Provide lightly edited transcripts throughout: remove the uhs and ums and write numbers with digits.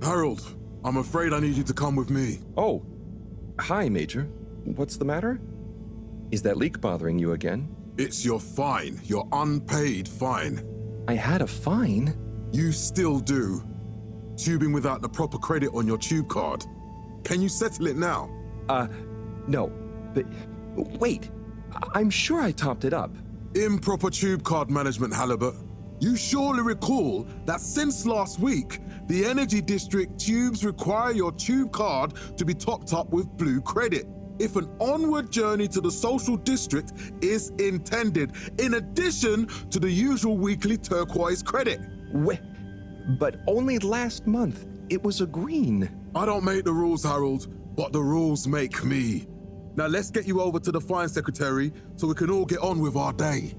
Harold, I'm afraid I need you to come with me. Oh, hi, Major. What's the matter? Is that leak bothering you again? It's your fine, your unpaid fine. I had a fine? You still do. Tubing without the proper credit on your tube card. Can you settle it now? No. But wait, I'm sure I topped it up. Improper tube card management, Halibut. You surely recall that since last week, the Energy District tubes require your tube card to be topped up with blue credit if an onward journey to the social district is intended, in addition to the usual weekly turquoise credit. But only last month, it was a green. I don't make the rules, Harold, but the rules make me. Now let's get you over to the fine secretary so we can all get on with our day.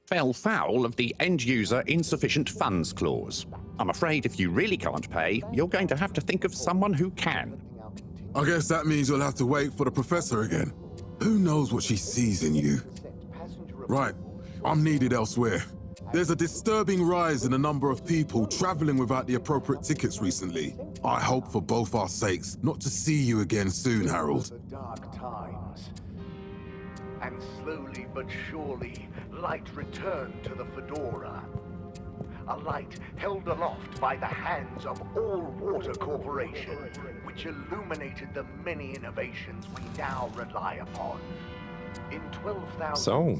Fell foul of the end-user insufficient funds clause. I'm afraid if you really can't pay, you're going to have to think of someone who can. I guess that means you'll have to wait for the professor again. Who knows what she sees in you? Right, I'm needed elsewhere. There's a disturbing rise in the number of people traveling without the appropriate tickets recently. I hope for both our sakes not to see you again soon, Harold. Dark times. And slowly but surely, light returned to the Fedora. A light held aloft by the hands of All Water Corporation, which illuminated the many innovations we now rely upon. In 12,000. So,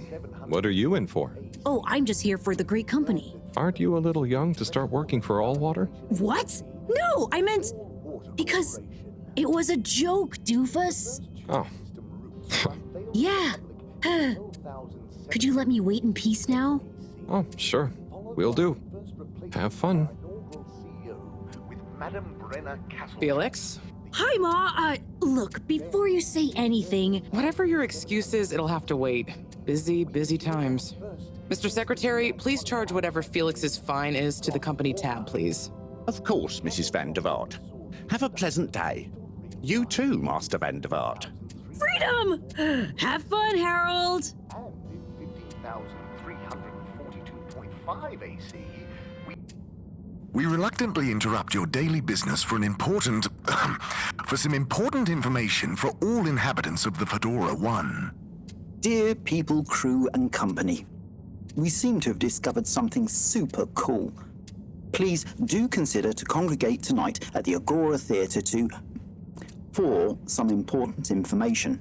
what are you in for? Oh, I'm just here for the great company. Aren't you a little young to start working for All Water? What? No, I meant because it was a joke, doofus. Oh. Yeah. Could you let me wait in peace now? Oh, sure. Will do. Have fun. Felix? Hi, Ma. Look, before you say anything... Whatever your excuse is, it'll have to wait. Busy, busy times. Mr. Secretary, please charge whatever Felix's fine is to the company tab, please. Of course, Mrs. Van der Vaart. Have a pleasant day. You too, Master Van der Vaart. Freedom! Have fun, Harold! And in 15,342.5 AC, We reluctantly interrupt your daily business for some important information for all inhabitants of the Fedora 1. Dear people, crew, and company, we seem to have discovered something super cool. Please do consider to congregate tonight at the Agora Theatre for some important information.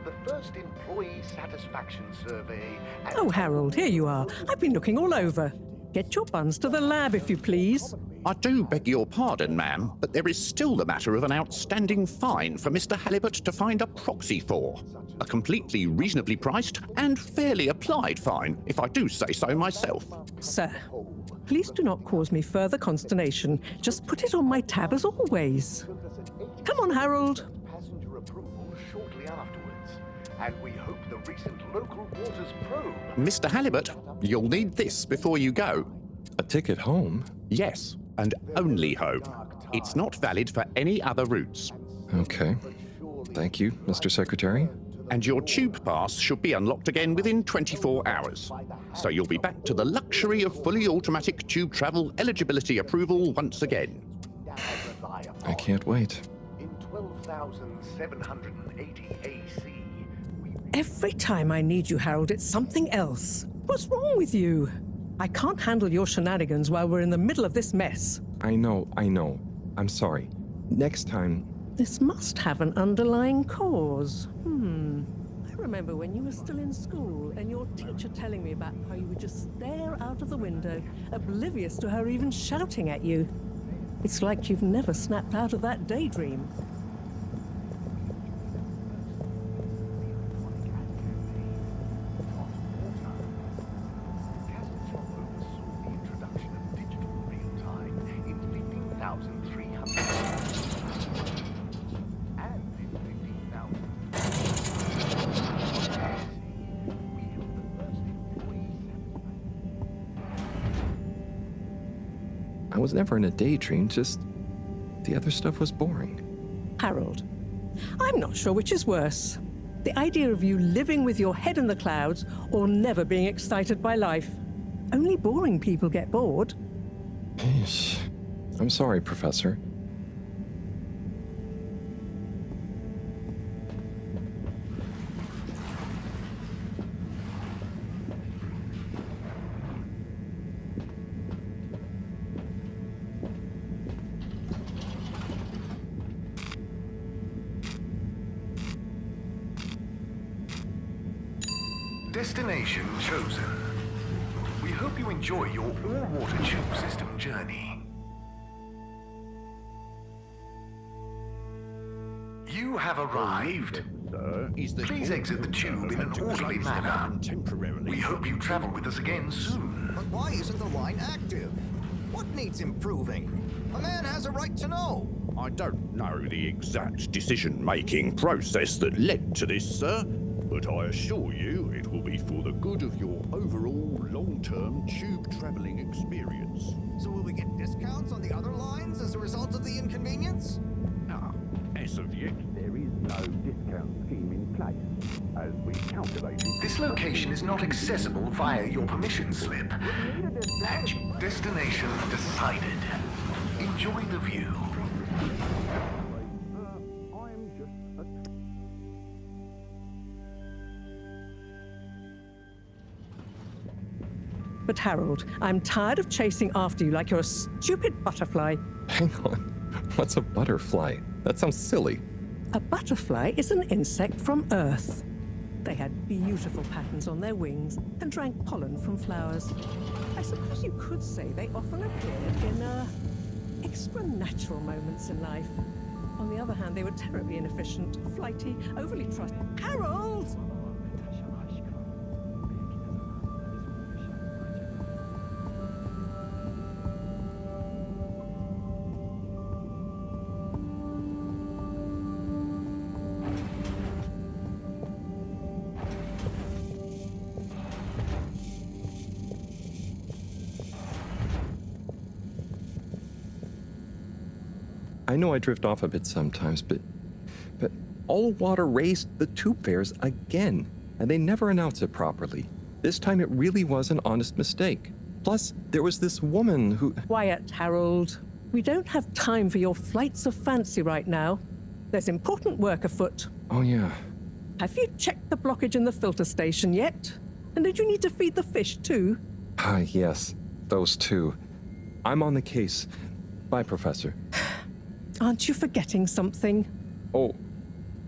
the first employee satisfaction survey. Oh, Harold, here you are. I've been looking all over. Get your buns to the lab, if you please. I do beg your pardon, ma'am, but there is still the matter of an outstanding fine for Mr. Halibut to find a proxy for. A completely reasonably priced and fairly applied fine, if I do say so myself. Sir, please do not cause me further consternation. Just put it on my tab as always. Come on, Harold. Passenger approval shortly afterwards, and we hope the recent local waters probe. Mr. Halibut, you'll need this before you go. A ticket home? Yes, and only home. It's not valid for any other routes. Okay. Thank you, Mr. Secretary. And your tube pass should be unlocked again within 24 hours. So you'll be back to the luxury of fully automatic tube travel eligibility approval once again. I can't wait. In 12,780 AC. Every time I need you, Harold, it's something else. What's wrong with you? I can't handle your shenanigans while we're in the middle of this mess. I know. I'm sorry. Next time... This must have an underlying cause. I remember when you were still in school and your teacher telling me about how you would just stare out of the window, oblivious to her even shouting at you. It's like you've never snapped out of that daydream. I was never in a daydream, just The other stuff was boring. Harold, I'm not sure which is worse. The idea of you living with your head in the clouds or never being excited by life. Only boring people get bored. Eesh. I'm sorry, Professor. Destination chosen. We hope you enjoy your all-water tube system journey. You have arrived. Please exit the tube in an orderly manner. We hope you travel with us again soon. But why isn't the line active? What needs improving? A man has a right to know. I don't know the exact decision-making process that led to this, sir, but I assure you it will be for the good of your overall long-term tube traveling experience. So will we get discounts on the other lines as a result of the inconvenience? As of yet, there is no discount scheme in place, as we calculated. This location is not accessible via your permission slip. Destination decided. Enjoy the view. But Harold, I'm tired of chasing after you like you're a stupid butterfly. Hang on. What's a butterfly? That sounds silly. A butterfly is an insect from Earth. They had beautiful patterns on their wings and drank pollen from flowers. I suppose you could say they often appeared in extra natural moments in life. On the other hand, they were terribly inefficient, flighty, overly trusting. Harold! I know I drift off a bit sometimes, but all water raised the tube fares again, and they never announce it properly. This time it really was an honest mistake. Plus, there was this woman who... Quiet, Harold. We don't have time for your flights of fancy right now. There's important work afoot. Oh, yeah. Have you checked the blockage in the filter station yet? And did you need to feed the fish too? Ah, yes. Those two. I'm on the case. Bye, Professor. Aren't you forgetting something? Oh,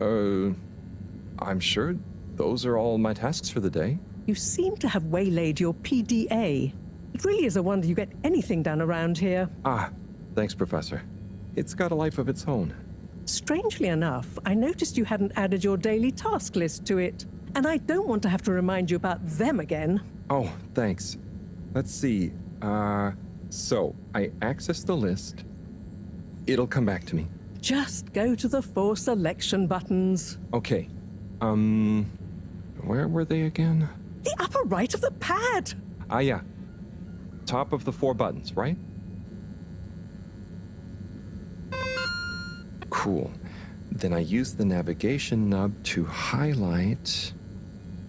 I'm sure those are all my tasks for the day. You seem to have waylaid your PDA. It really is a wonder you get anything done around here. Ah, thanks, Professor. It's got a life of its own. Strangely enough, I noticed you hadn't added your daily task list to it, and I don't want to have to remind you about them again. Oh, thanks. Let's see. So I access the list. It'll come back to me. Just go to the 4 selection buttons. Okay. Where were they again? The upper right of the pad. Ah, yeah. Top of the 4 buttons, right? Cool. Then I use the navigation nub to highlight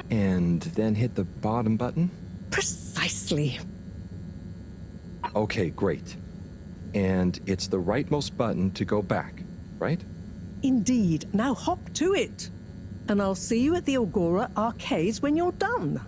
and then hit the bottom button. Precisely. Okay, great. And it's the rightmost button to go back, right? Indeed. Now hop to it. And I'll see you at the Agora Arcades when you're done.